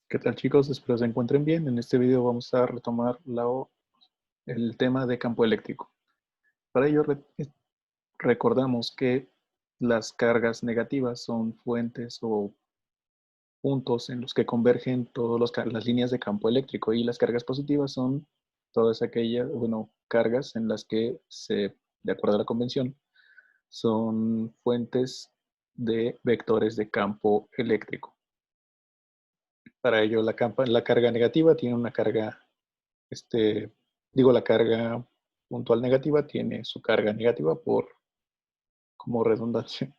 ¿Qué tal, chicos? Espero se encuentren bien. En este video vamos a retomar el tema de campo eléctrico. Para ello recordamos que las cargas negativas son fuentes o puntos en los que convergen todas las líneas de campo eléctrico, y las cargas positivas son todas aquellas, bueno, cargas en las que de acuerdo a la convención, son fuentes de vectores de campo eléctrico. Para ello, la carga negativa tiene una carga, este, la carga puntual negativa tiene su carga negativa como redundancia,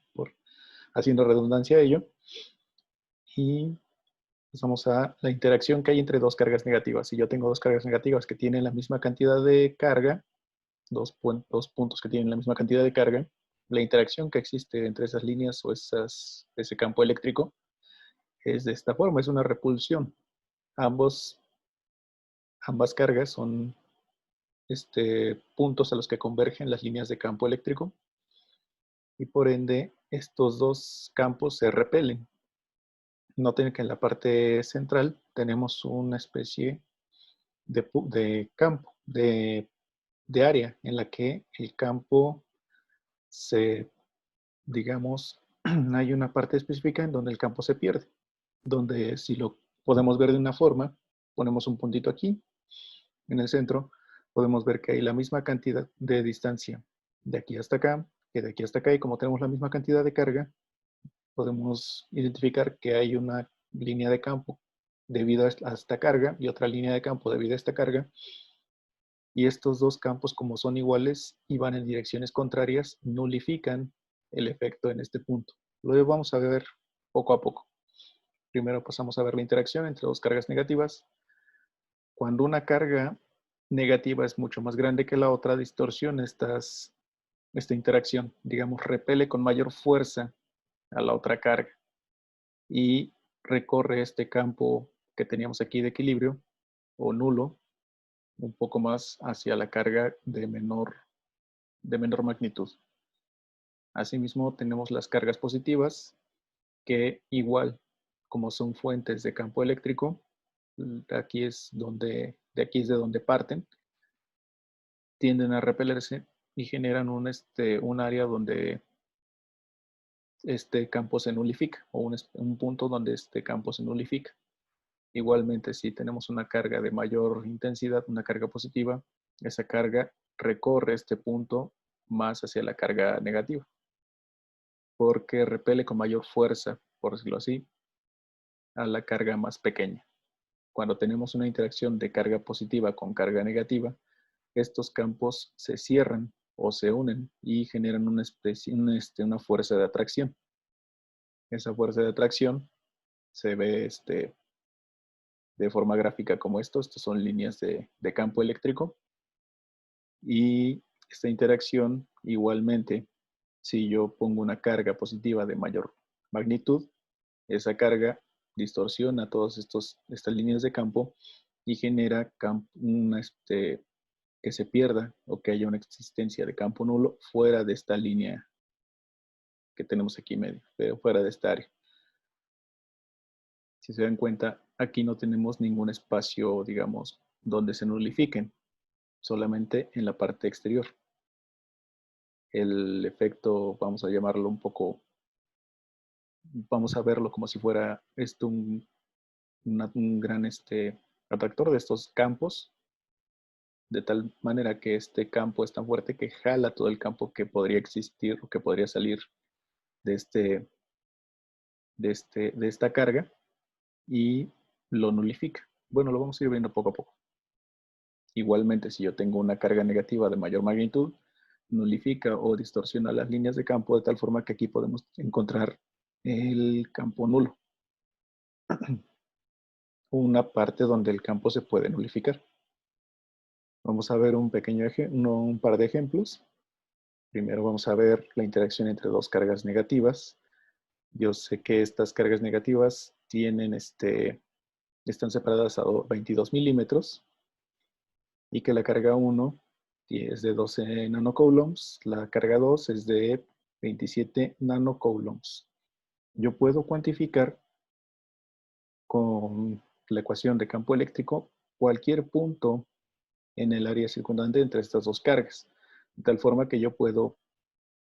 haciendo redundancia a ello. Y pasamos a la interacción que hay entre dos cargas negativas. Si yo tengo dos cargas negativas que tienen la misma cantidad de carga, dos puntos que tienen la misma cantidad de carga, la interacción que existe entre esas líneas o ese campo eléctrico es de esta forma, es una repulsión. Ambas cargas son puntos a los que convergen las líneas de campo eléctrico, y por ende estos dos campos se repelen. Noten que en la parte central tenemos una especie de campo, de área en la que el campo digamos, hay una parte específica en donde el campo se pierde, donde si lo podemos ver de una forma, ponemos un puntito aquí, en el centro, podemos ver que hay la misma cantidad de distancia de aquí hasta acá, que de aquí hasta acá, y como tenemos la misma cantidad de carga, podemos identificar que hay una línea de campo debido a esta carga y otra línea de campo debido a esta carga, y estos dos campos, como son iguales y van en direcciones contrarias, nulifican el efecto en este punto. Luego vamos a ver poco a poco. Primero pasamos a ver la interacción entre dos cargas negativas. Cuando una carga negativa es mucho más grande que la otra, distorsiona esta interacción, digamos, repele con mayor fuerza a la otra carga y recorre este campo que teníamos aquí de equilibrio o nulo un poco más hacia la carga de menor magnitud. Asimismo, tenemos las cargas positivas que, igual como son fuentes de campo eléctrico, de aquí es de donde parten, tienden a repelerse y generan un área donde este campo se nulifica, o un punto donde este campo se nulifica. Igualmente, si tenemos una carga de mayor intensidad, una carga positiva, esa carga recorre este punto más hacia la carga negativa, porque repele con mayor fuerza, por decirlo así, a la carga más pequeña. Cuando tenemos una interacción de carga positiva con carga negativa, estos campos se cierran o se unen y generan una fuerza de atracción. Esa fuerza de atracción se ve de forma gráfica como esto. Estas son líneas de campo eléctrico. Y esta interacción, igualmente, si yo pongo una carga positiva de mayor magnitud, esa carga distorsiona todas estas líneas de campo y genera que se pierda o que haya una existencia de campo nulo fuera de esta línea que tenemos aquí medio, fuera de esta área. Si se dan cuenta, aquí no tenemos ningún espacio, digamos, donde se nulifiquen, solamente en la parte exterior. El efecto, vamos a llamarlo vamos a verlo como si fuera esto un gran atractor de estos campos, de tal manera que este campo es tan fuerte que jala todo el campo que podría existir o que podría salir de, de esta carga, y lo nulifica. Bueno, lo vamos a ir viendo poco a poco. Igualmente, si yo tengo una carga negativa de mayor magnitud, nulifica o distorsiona las líneas de campo de tal forma que aquí podemos encontrar el campo nulo, una parte donde el campo se puede nulificar. Vamos a ver un par de ejemplos. Primero vamos a ver la interacción entre dos cargas negativas. Yo sé que estas cargas negativas están separadas a 22 milímetros, y que la carga 1 es de 12 nanocoulombs, la carga 2 es de 27 nanocoulombs. Yo puedo cuantificar con la ecuación de campo eléctrico cualquier punto en el área circundante entre estas dos cargas, de tal forma que yo puedo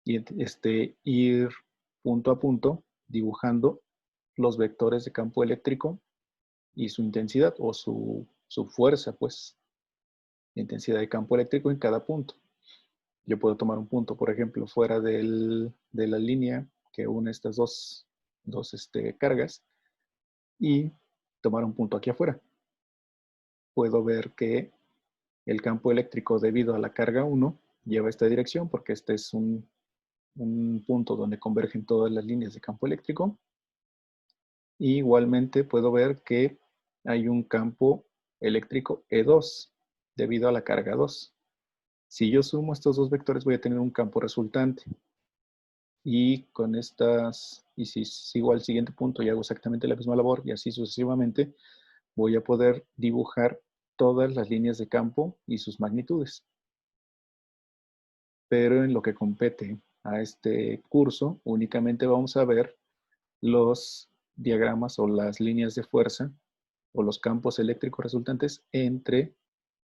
ir punto a punto dibujando los vectores de campo eléctrico y su intensidad o su fuerza, pues, la intensidad de campo eléctrico en cada punto. Yo puedo tomar un punto, por ejemplo, fuera de la línea que une estas dos cargas y tomar un punto aquí afuera. Puedo ver que el campo eléctrico debido a la carga 1 lleva esta dirección porque este es un punto donde convergen todas las líneas de campo eléctrico. Y igualmente puedo ver que hay un campo eléctrico E2 debido a la carga 2. Si yo sumo estos dos vectores voy a tener un campo resultante. Y con estas, y si sigo al siguiente punto y hago exactamente la misma labor y así sucesivamente, voy a poder dibujar todas las líneas de campo y sus magnitudes. Pero en lo que compete a este curso, únicamente vamos a ver los diagramas o las líneas de fuerza o los campos eléctricos resultantes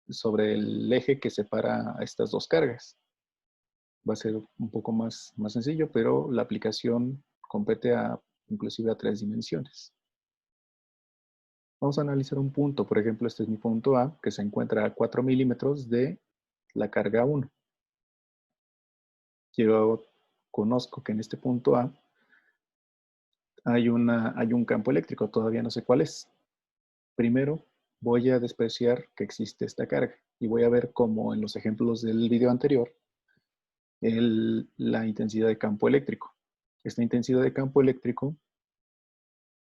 sobre el eje que separa a estas dos cargas. Va a ser un poco más sencillo, pero la aplicación compete inclusive a 3 dimensiones. Vamos a analizar un punto, por ejemplo, este es mi punto A, que se encuentra a 4 milímetros de la carga 1. Yo conozco que en este punto A hay un campo eléctrico, todavía no sé cuál es. Primero voy a despreciar que existe esta carga y voy a ver cómo en los ejemplos del video anterior la intensidad de campo eléctrico. Esta intensidad de campo eléctrico,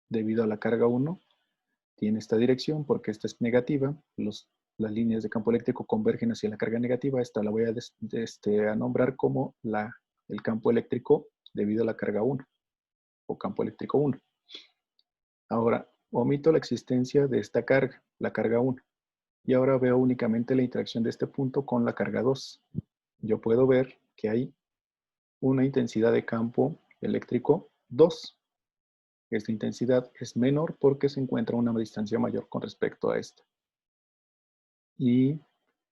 debido a la carga 1, tiene esta dirección porque esta es negativa. Las líneas de campo eléctrico convergen hacia la carga negativa. Esta la voy a nombrar como el campo eléctrico debido a la carga 1 o campo eléctrico 1. Ahora, omito la existencia de esta carga, la carga 1. Y ahora veo únicamente la interacción de este punto con la carga 2. Yo puedo ver que hay una intensidad de campo eléctrico 2. Esta intensidad es menor porque se encuentra a una distancia mayor con respecto a esta. Y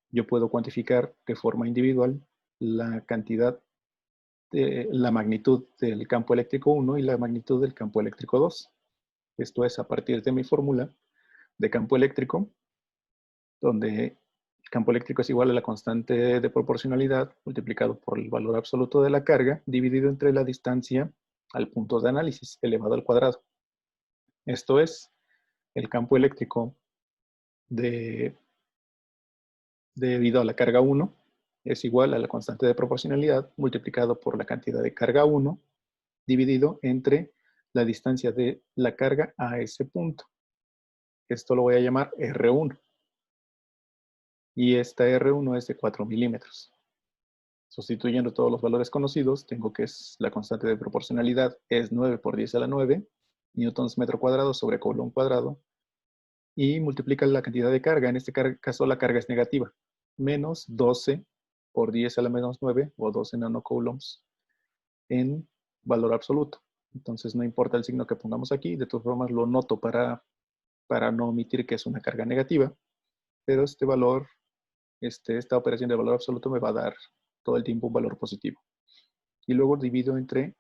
yo puedo cuantificar de forma individual la magnitud del campo eléctrico 1 y la magnitud del campo eléctrico 2. Esto es a partir de mi fórmula de campo eléctrico, donde el campo eléctrico es igual a la constante de proporcionalidad multiplicado por el valor absoluto de la carga dividido entre la distancia al punto de análisis elevado al cuadrado. Esto es el campo eléctrico debido a la carga 1 es igual a la constante de proporcionalidad multiplicado por la cantidad de carga 1 dividido entre la distancia de la carga a ese punto. Esto lo voy a llamar R1. Y esta R1 es de 4 milímetros. Sustituyendo todos los valores conocidos, tengo que la constante de proporcionalidad es 9 por 10 a la 9 newtons metro cuadrado sobre coulomb cuadrado y multiplica la cantidad de carga. En este caso la carga es negativa, menos 12 por 10 a la menos 9 o 12 nanocoulombs en valor absoluto. Entonces no importa el signo que pongamos aquí, de todas formas lo noto para no omitir que es una carga negativa, pero esta operación de valor absoluto me va a dar todo el tiempo un valor positivo. Y luego divido entre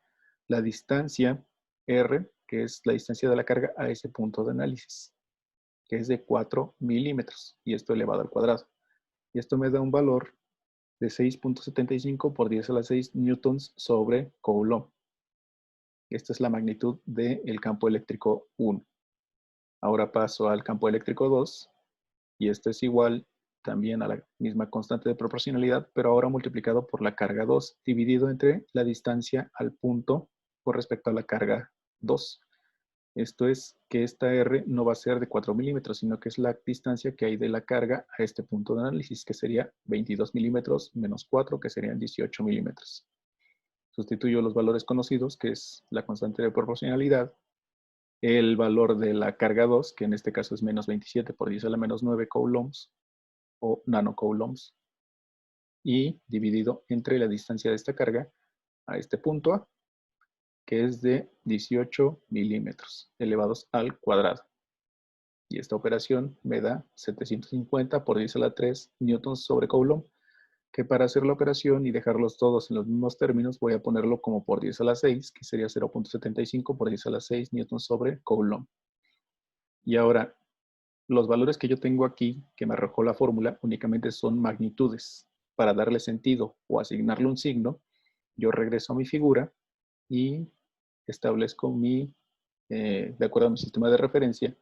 la distancia R, que es la distancia de la carga a ese punto de análisis, que es de 4 milímetros, y esto elevado al cuadrado. Y esto me da un valor de 6.75 por 10 a la 6 newtons sobre coulomb. Esta es la magnitud del campo eléctrico 1. Ahora paso al campo eléctrico 2, y este es igual también a la misma constante de proporcionalidad, pero ahora multiplicado por la carga 2, dividido entre la distancia al punto con respecto a la carga 2. Esto es que esta R no va a ser de 4 milímetros, sino que es la distancia que hay de la carga a este punto de análisis, que sería 22 milímetros menos 4, que serían 18 milímetros. Sustituyo los valores conocidos, que es la constante de proporcionalidad, el valor de la carga 2, que en este caso es menos 27 por 10 a la menos 9 coulombs o nanocoulombs, y dividido entre la distancia de esta carga a este punto A, que es de 18 milímetros elevados al cuadrado. Y esta operación me da 750 por 10 a la 3 newtons sobre Coulomb, que para hacer la operación y dejarlos todos en los mismos términos, voy a ponerlo como por 10 a la 6, que sería 0.75 por 10 a la 6 newtons sobre Coulomb. Y ahora, los valores que yo tengo aquí, que me arrojó la fórmula, únicamente son magnitudes. Para darle sentido o asignarle un signo, yo regreso a mi figura y establezco de acuerdo a mi sistema de referencia,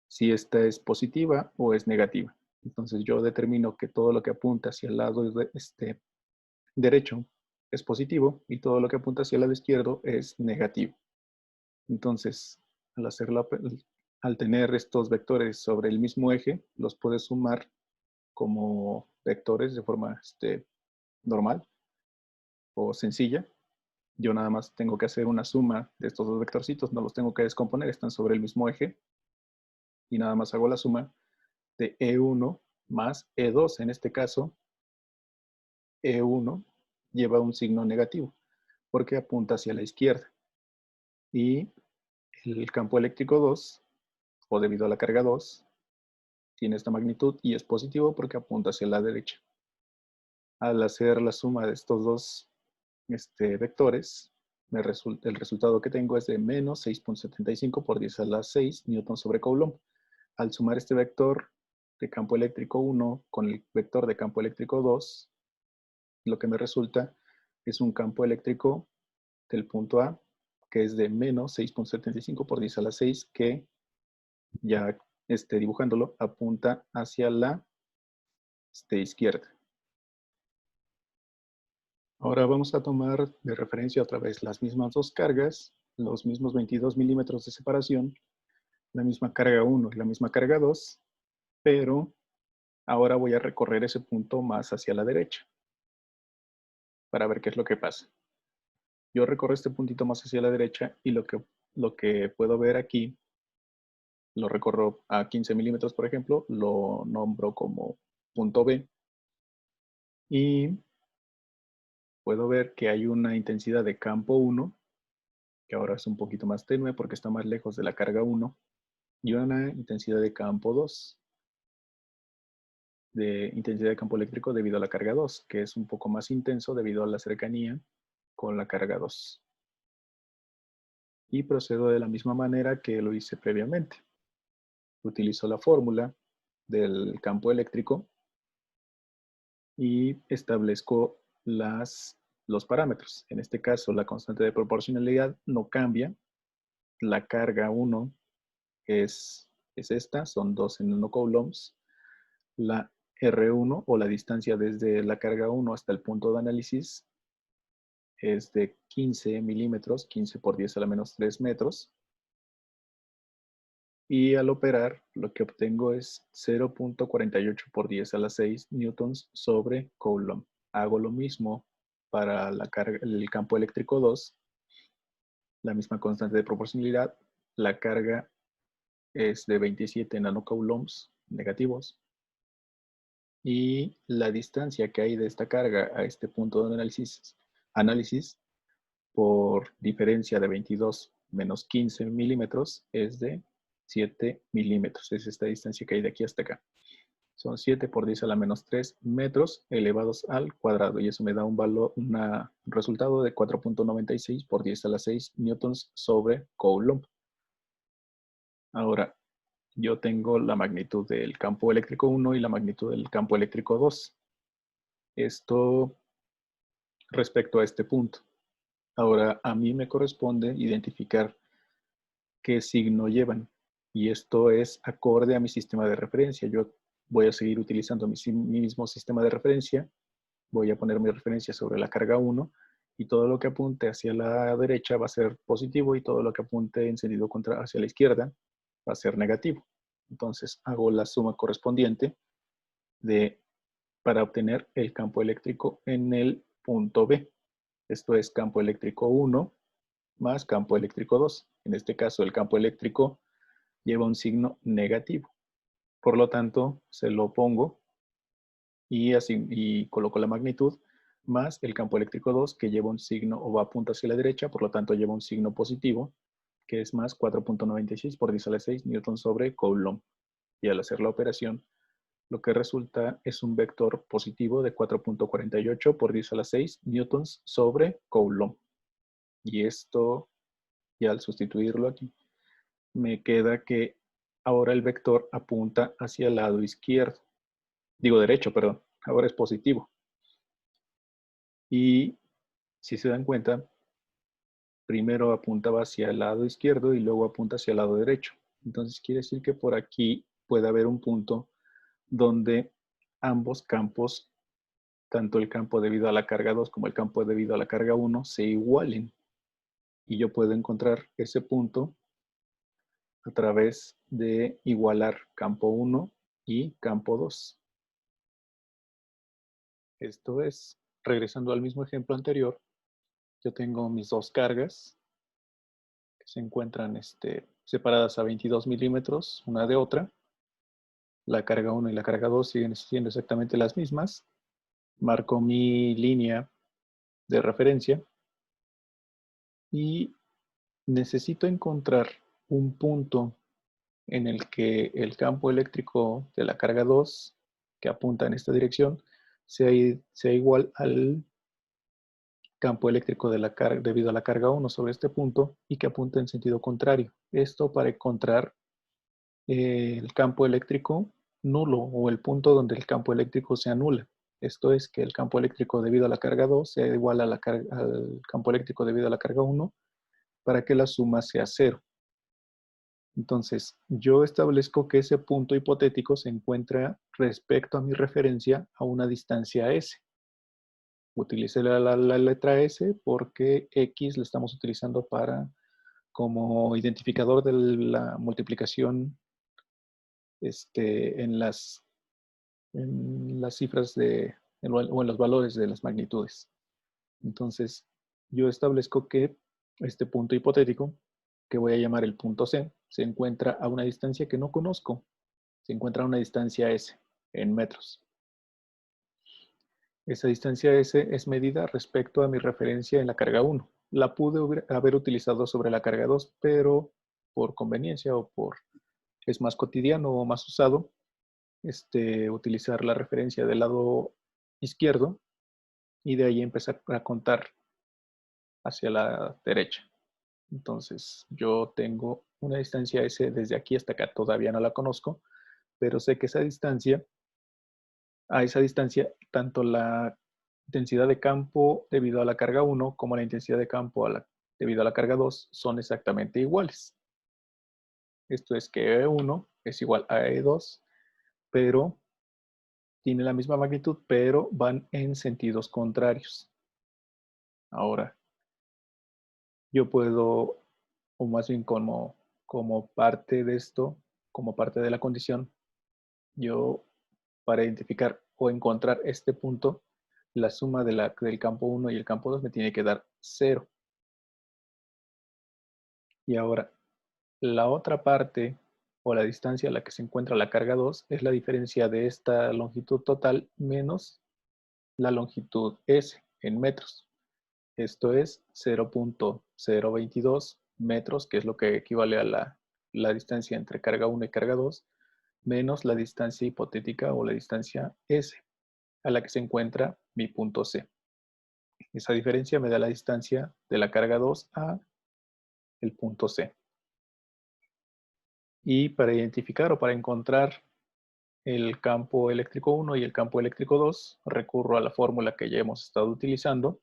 si esta es positiva o es negativa. Entonces yo determino que todo lo que apunta hacia el lado derecho es positivo y todo lo que apunta hacia el lado izquierdo es negativo. Entonces, al tener estos vectores sobre el mismo eje, los puedes sumar como vectores de forma normal o sencilla. Yo nada más tengo que hacer una suma de estos dos vectorcitos, no los tengo que descomponer, están sobre el mismo eje. Y nada más hago la suma de E1 más E2. En este caso, E1 lleva un signo negativo porque apunta hacia la izquierda. Y el campo eléctrico 2, o debido a la carga 2, tiene esta magnitud y es positivo porque apunta hacia la derecha. Al hacer la suma de estos dos vectores, el resultado que tengo es de menos 6.75 por 10 a la 6 newton sobre Coulomb. Al sumar este vector de campo eléctrico 1 con el vector de campo eléctrico 2, lo que me resulta es un campo eléctrico del punto A, que es de menos 6.75 por 10 a la 6, que ya dibujándolo apunta hacia la izquierda. Ahora vamos a tomar de referencia otra vez las mismas dos cargas, los mismos 22 milímetros de separación, la misma carga 1 y la misma carga 2, pero ahora voy a recorrer ese punto más hacia la derecha para ver qué es lo que pasa. Yo recorro este puntito más hacia la derecha y lo que puedo ver aquí, lo recorro a 15 milímetros, por ejemplo, lo nombro como punto B y puedo ver que hay una intensidad de campo 1, que ahora es un poquito más tenue porque está más lejos de la carga 1, y una intensidad de campo 2, de intensidad de campo eléctrico debido a la carga 2, que es un poco más intenso debido a la cercanía con la carga 2. Y procedo de la misma manera que lo hice previamente. Utilizo la fórmula del campo eléctrico y establezco los parámetros. En este caso, la constante de proporcionalidad no cambia. La carga 1 es esta, son 2 nanocoulombs. La R1 o la distancia desde la carga 1 hasta el punto de análisis es de 15 milímetros, 15 por 10 a la menos 3 metros. Y al operar, lo que obtengo es 0.48 por 10 a la 6 newtons sobre Coulomb. Hago lo mismo para el campo eléctrico 2, la misma constante de proporcionalidad. La carga es de 27 nanocoulombs negativos. Y la distancia que hay de esta carga a este punto de análisis por diferencia de 22 menos 15 milímetros es de 7 milímetros. Es esta distancia que hay de aquí hasta acá. Son 7 por 10 a la menos 3 metros elevados al cuadrado. Y eso me da un resultado de 4.96 por 10 a la 6 newtons sobre Coulomb. Ahora, yo tengo la magnitud del campo eléctrico 1 y la magnitud del campo eléctrico 2. Esto respecto a este punto. Ahora, a mí me corresponde identificar qué signo llevan. Y esto es acorde a mi sistema de referencia. Yo voy a seguir utilizando mi mismo sistema de referencia. Voy a poner mi referencia sobre la carga 1 y todo lo que apunte hacia la derecha va a ser positivo y todo lo que apunte en sentido contrario hacia la izquierda va a ser negativo. Entonces hago la suma correspondiente para obtener el campo eléctrico en el punto B. Esto es campo eléctrico 1 más campo eléctrico 2. En este caso, el campo eléctrico lleva un signo negativo. Por lo tanto, se lo pongo y coloco la magnitud más el campo eléctrico 2 que lleva un signo o va a apuntar hacia la derecha, por lo tanto lleva un signo positivo que es más 4.96 por 10 a la 6 newton sobre coulomb. Y al hacer la operación, lo que resulta es un vector positivo de 4.48 por 10 a la 6 newtons sobre coulomb. Y esto, y al sustituirlo aquí, me queda que ahora el vector apunta hacia el lado izquierdo. Digo derecho, perdón. Ahora es positivo. Y si se dan cuenta, primero apuntaba hacia el lado izquierdo y luego apunta hacia el lado derecho. Entonces quiere decir que por aquí puede haber un punto donde ambos campos, tanto el campo debido a la carga 2 como el campo debido a la carga 1, se igualen. Y yo puedo encontrar ese punto a través de igualar campo 1 y campo 2. Esto es, regresando al mismo ejemplo anterior, yo tengo mis dos cargas que se encuentran separadas a 22 milímetros una de otra. La carga 1 y la carga 2 siguen siendo exactamente las mismas. Marco mi línea de referencia y necesito encontrar un punto en el que el campo eléctrico de la carga 2, que apunta en esta dirección, sea igual al campo eléctrico de debido a la carga 1 sobre este punto y que apunte en sentido contrario. Esto para encontrar el campo eléctrico nulo o el punto donde el campo eléctrico se anula. Esto es que el campo eléctrico debido a la carga 2 sea igual a al campo eléctrico debido a la carga 1 para que la suma sea 0. Entonces, yo establezco que ese punto hipotético se encuentra respecto a mi referencia a una distancia S. Utilicé la letra S porque X la estamos utilizando como identificador de la multiplicación en las cifras o en los valores de las magnitudes. Entonces, yo establezco que este punto hipotético, que voy a llamar el punto C, se encuentra a una distancia que no conozco. Se encuentra a una distancia S en metros. Esa distancia S es medida respecto a mi referencia en la carga 1. La pude haber utilizado sobre la carga 2, pero por conveniencia o es más cotidiano o más usado utilizar la referencia del lado izquierdo y de ahí empezar a contar hacia la derecha. Entonces, yo tengo una distancia S desde aquí hasta acá, todavía no la conozco, pero sé que a esa distancia, tanto la intensidad de campo debido a la carga 1 como la intensidad de campo debido a la carga 2 son exactamente iguales. Esto es que E1 es igual a E2, pero tiene la misma magnitud, pero van en sentidos contrarios. Ahora, yo puedo, o más bien como parte de esto, como parte de la condición, yo para identificar o encontrar este punto, la suma del campo 1 y el campo 2 me tiene que dar 0. Y ahora, la otra parte o la distancia a la que se encuentra la carga 2 es la diferencia de esta longitud total menos la longitud S en metros. Esto es 0.022 metros, que es lo que equivale a la distancia entre carga 1 y carga 2, menos la distancia hipotética o la distancia S, a la que se encuentra mi punto C. Esa diferencia me da la distancia de la carga 2 a el punto C. Y para identificar o para encontrar el campo eléctrico 1 y el campo eléctrico 2, recurro a la fórmula que ya hemos estado utilizando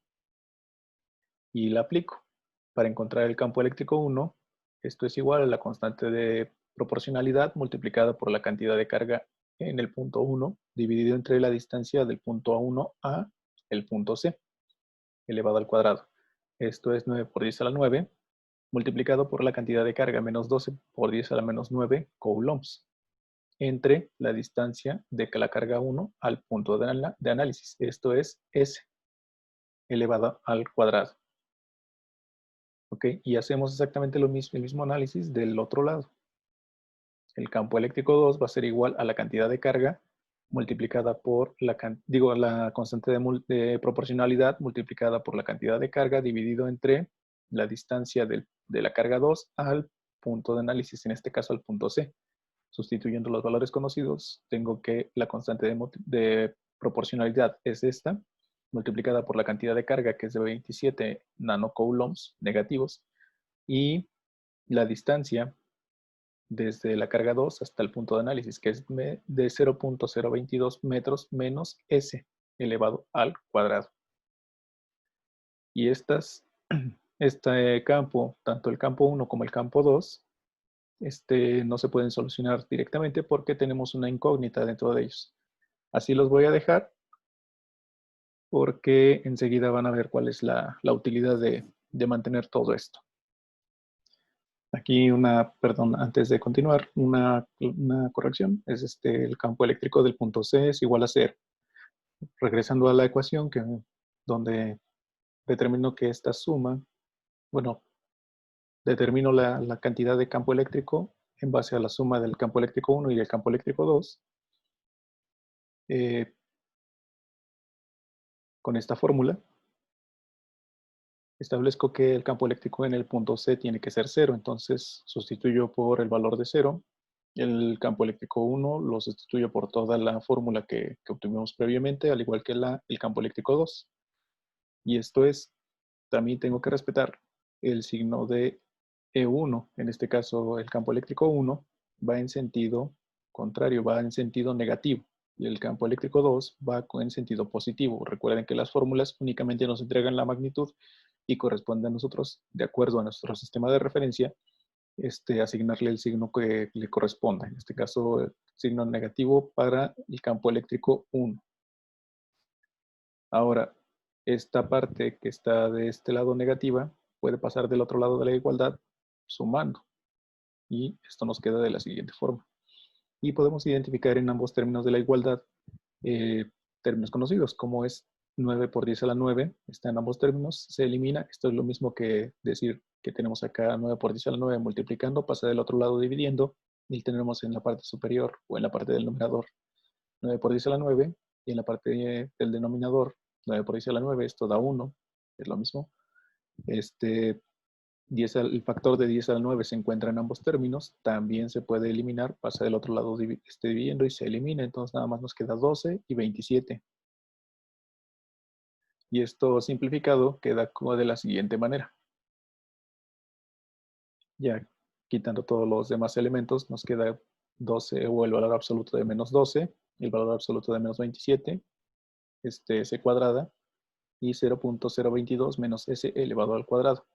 y la aplico. Para encontrar el campo eléctrico 1, esto es igual a la constante de proporcionalidad multiplicada por la cantidad de carga en el punto 1, dividido entre la distancia del punto 1 a el punto C, elevado al cuadrado. Esto es 9 por 10 a la 9, multiplicado por la cantidad de carga, menos 12 por 10 a la menos 9 coulombs, entre la distancia de la carga 1 al punto de análisis. Esto es S, elevado al cuadrado. ¿Ok? Y hacemos exactamente el mismo análisis del otro lado. El campo eléctrico 2 va a ser igual a la cantidad de carga multiplicada por la constante de proporcionalidad multiplicada por la cantidad de carga dividido entre la distancia del de la carga 2 al punto de análisis, en este caso al punto C. Sustituyendo los valores conocidos, tengo que la constante de proporcionalidad es esta, multiplicada por la cantidad de carga, que es de 27 nanocoulombs negativos, y la distancia desde la carga 2 hasta el punto de análisis, que es de 0.022 metros menos S elevado al cuadrado. Y este campo, tanto el campo 1 como el campo 2, no se pueden solucionar directamente porque tenemos una incógnita dentro de ellos. Así los voy a dejar porque enseguida van a ver cuál es la utilidad de mantener todo esto. Aquí perdón, antes de continuar, una corrección. Es el campo eléctrico del punto C es igual a 0. Regresando a la ecuación donde determino que esta suma, bueno, determino la cantidad de campo eléctrico en base a la suma del campo eléctrico 1 y del campo eléctrico 2. Con esta fórmula, establezco que el campo eléctrico en el punto C tiene que ser 0, entonces sustituyo por el valor de 0. El campo eléctrico 1 lo sustituyo por toda la fórmula que obtuvimos previamente, al igual que el campo eléctrico 2. Y esto es, también tengo que respetar el signo de E1. En este caso, el campo eléctrico 1 va en sentido contrario, va en sentido negativo. Y el campo eléctrico 2 va en sentido positivo. Recuerden que las fórmulas únicamente nos entregan la magnitud y corresponde a nosotros, de acuerdo a nuestro sistema de referencia, asignarle el signo que le corresponda. En este caso, el signo negativo para el campo eléctrico 1. Ahora, esta parte que está de este lado negativa puede pasar del otro lado de la igualdad sumando. Y esto nos queda de la siguiente forma. Y podemos identificar en ambos términos de la igualdad términos conocidos, como es 9 por 10 a la 9, está en ambos términos, se elimina. Esto es lo mismo que decir que tenemos acá 9 por 10 a la 9 multiplicando, pasa del otro lado dividiendo, y tenemos en la parte superior o en la parte del numerador 9 por 10 a la 9, y en la parte del denominador 9 por 10 a la 9, esto da 1, es lo mismo. El factor de 10 a la 9 se encuentra en ambos términos, también se puede eliminar, pasa del otro lado dividiendo y se elimina, entonces nada más nos queda 12 y 27. Y esto simplificado queda como de la siguiente manera. Ya quitando todos los demás elementos, nos queda 12 o el valor absoluto de menos 12, el valor absoluto de menos 27, S cuadrada, y 0.022 menos S elevado al cuadrado.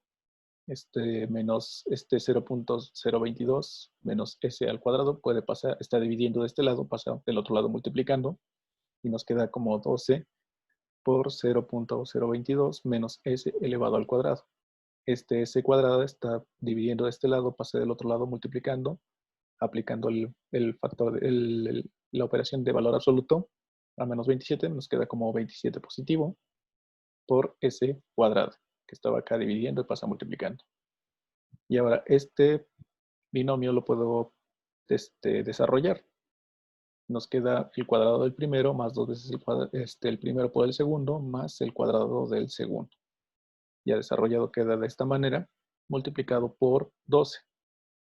Menos 0.022 menos S al cuadrado puede pasar, está dividiendo de este lado, pasa del otro lado multiplicando, y nos queda como 12 por 0.022 menos S elevado al cuadrado. S cuadrado está dividiendo de este lado, pasa del otro lado multiplicando, aplicando el factor, la operación de valor absoluto a menos 27, nos queda como 27 positivo por S cuadrado, que estaba acá dividiendo y pasa multiplicando. Y ahora este binomio lo puedo desarrollar. Nos queda el cuadrado del primero más 2 veces el primero por el segundo más el cuadrado del segundo. Ya desarrollado queda de esta manera, multiplicado por 12,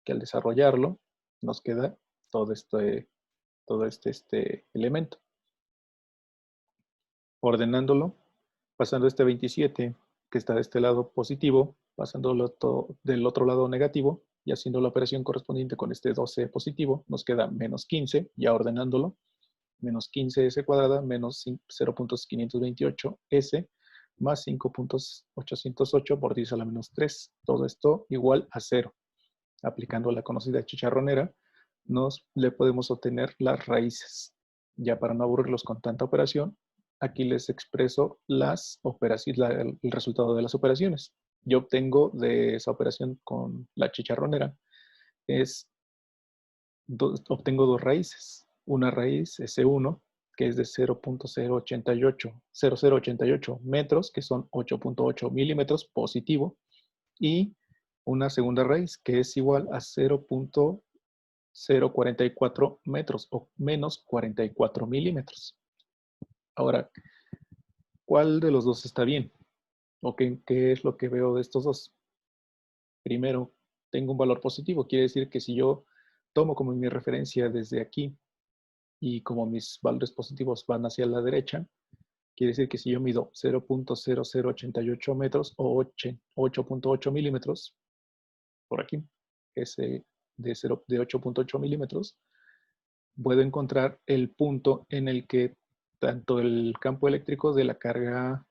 que al desarrollarlo nos queda todo este elemento. Ordenándolo, pasando este 27, que está de este lado positivo, pasándolo del otro lado negativo, y haciendo la operación correspondiente con este 12 positivo, nos queda menos 15, ya ordenándolo, menos 15s cuadrada, menos 0.528s, más 5.808 por 10 a la menos 3. Todo esto igual a 0. Aplicando la conocida chicharronera, le podemos obtener las raíces. Ya para no aburrirlos con tanta operación, aquí les expreso las operaciones, el resultado de las operaciones. Yo obtengo de esa operación con la chicharronera, obtengo dos raíces. Una raíz S1, que es de 0.0088 metros, que son 8.8 milímetros positivo, y una segunda raíz, que es igual a 0.044 metros o menos 44 milímetros. Ahora, ¿cuál de los dos está bien? ¿O qué es lo que veo de estos dos? primero tengo un valor positivo. Quiere decir que si yo tomo como mi referencia desde aquí y como mis valores positivos van hacia la derecha, quiere decir que si yo mido 0.0088 metros o 8.8 milímetros, por aquí, ese de 8.8 milímetros, puedo encontrar el punto en el que tanto el campo eléctrico de la carga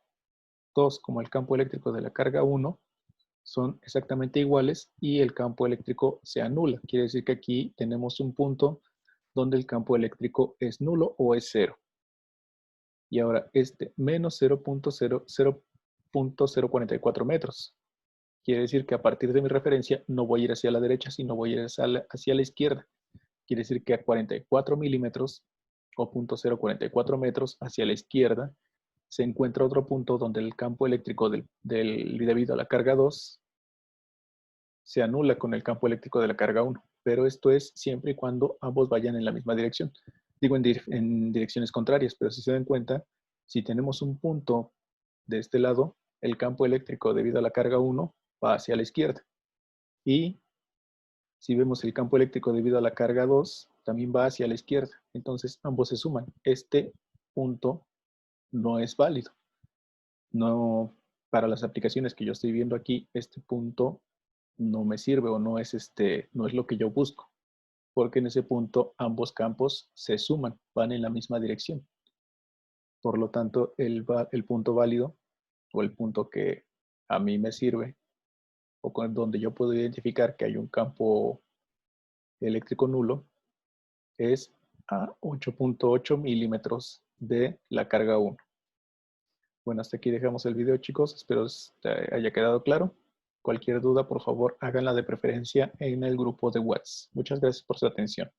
2 como el campo eléctrico de la carga 1 son exactamente iguales y el campo eléctrico se anula. Quiere decir que aquí tenemos un punto donde el campo eléctrico es nulo o es cero. Y ahora este menos 0.044 metros. Quiere decir que a partir de mi referencia no voy a ir hacia la derecha, sino voy a ir hacia la izquierda. Quiere decir que a 44 milímetros o 0.044 metros hacia la izquierda se encuentra otro punto donde el campo eléctrico debido a la carga 2 se anula con el campo eléctrico de la carga 1. Pero esto es siempre y cuando ambos vayan en la misma dirección. Digo en direcciones contrarias, pero si se dan cuenta, si tenemos un punto de este lado, el campo eléctrico debido a la carga 1 va hacia la izquierda. Y si vemos el campo eléctrico debido a la carga 2, también va hacia la izquierda. Entonces ambos se suman. Este punto no es válido. No, para las aplicaciones que yo estoy viendo aquí, este punto no me sirve o no es, no es lo que yo busco. Porque en ese punto ambos campos se suman, van en la misma dirección. Por lo tanto, el punto válido o el punto que a mí me sirve o con donde yo puedo identificar que hay un campo eléctrico nulo es a 8.8 milímetros de la carga 1. Bueno, hasta aquí dejamos el video, chicos. Espero te haya quedado claro. Cualquier duda, por favor, háganla de preferencia en el grupo de WhatsApp. Muchas gracias por su atención.